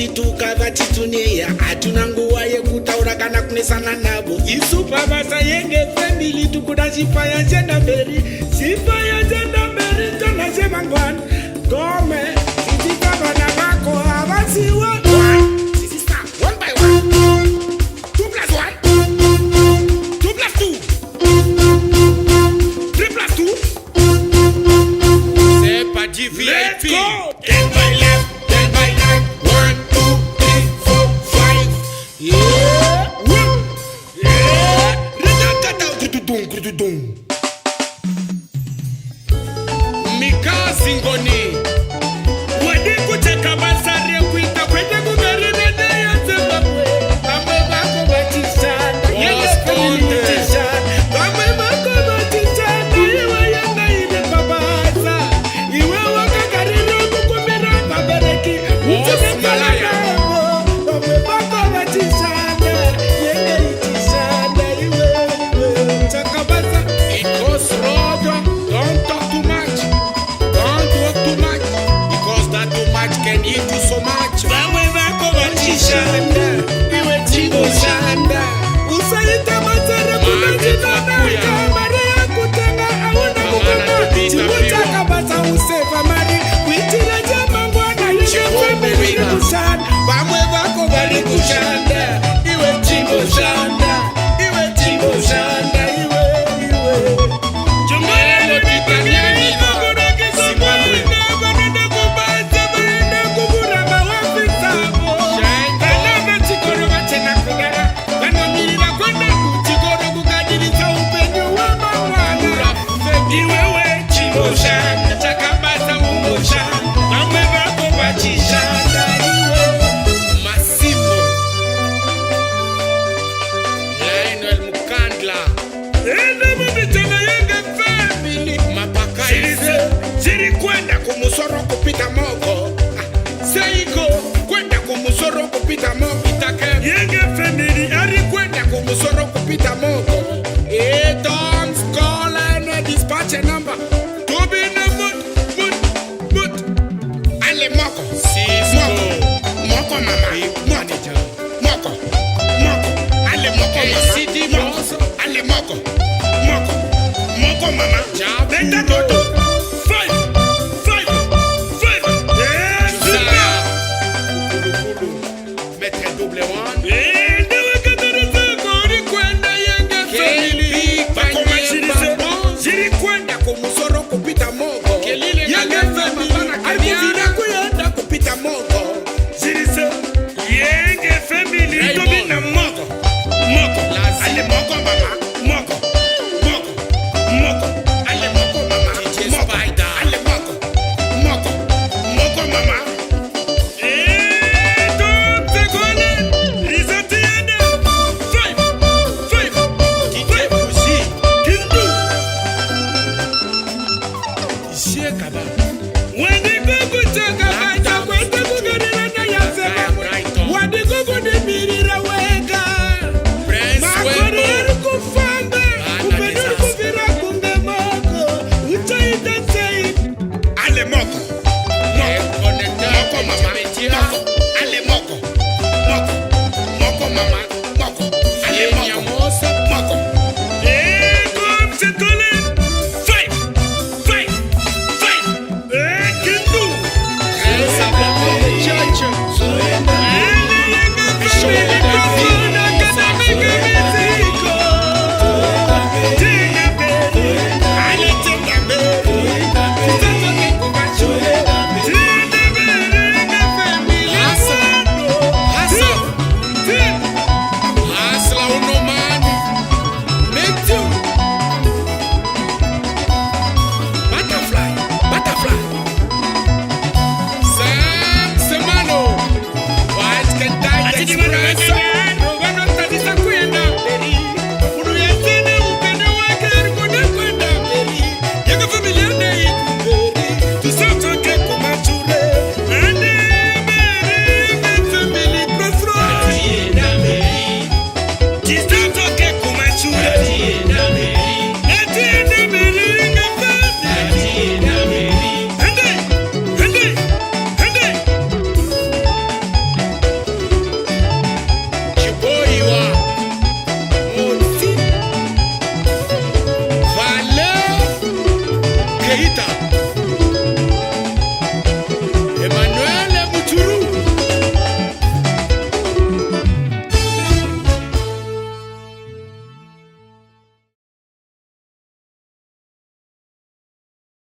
vachituka vachituneya hatuna nguva yekutaura kana kunesana navo. Isu pabasa yenge family tukuda chifaya chenda mberi, chifaya chenda mberi tona chemangwana gome itika vana vako havasiwa. One by one, 2 plus 1, 2 plus 2, 3 plus 2. C'est pas du VIP. Let's go. 10 by left, 10 by right. 1, 2, 3, 4, 5. Yeah. Woo. Yeah. Ridadadadududum. Mikazi ngoni. Wadi kucheka basari kuita kwende kumerene ya Zimbabwe. Kama bako batishana. Yenge family batishana. Kama bako batishana. Iwe yanga ile babasa. Iwe wakakariro kukumira babereki. Uchene malaya. Kama bako batishana. Yenge itishana. Iwe. Chaka basa. It goes road. Don't talk too much. Don't walk too much. Because that too much can eat you so much. Bamwe bako batishana. Iwe chibo shanda. Usaita matara kunajinana. Kamari ya kutenga auna kukama. Chibutaka basa usefa mari. Kuitira jama ngwana yenge family kushanda. Bamwe bako bali kushanda. Iwe chibo shanda. Iwe chibo shanda. Iwe. Jumelo titanyani na Zimbabwe. Massimo. Lionel Mukandla. Mapakai. Kwenda kumusoro kupita mogo. Seiko kwenda kumusoro kupita mogo. Yenge family ari kwenda kumusoro kupita mogo. Don't call and dispatch a number. To be no but ale moko. Moko mama. Moko. Ale moko mama. Ale moko. Moko mama. Beta toto. 5. Yes, Zaya. Maître double one. Zirikwenda kumusoro kupita mogo. Kelile na Yenge Gaza family mabana Kenya. alikuvira kuyenda kupita mogo. Zirise yenge family Raymond. tobi na mogo. Lazi. Ale mogo mama. Mogo. Ale mogo mama. DJ Mogo. Spider. Ale mogo. Mama. Don't take on it. Result yende. 5. DJ Fuji. Kindu. Shekaba. Wadi gogo chaka bacha kwende kuganira na yasema. Wadi gogo de birira wega. Prince Makori Wembo. yari kufamba. Kupenduri kuvira kunge moko. Uchaita sei. Ale moko. Moko mama. Ale moko. Moko mama. Ale moko. Come settle. 5. Kindu. Hasla unomani. Metu. Butterfly. Sam Semano. White can die.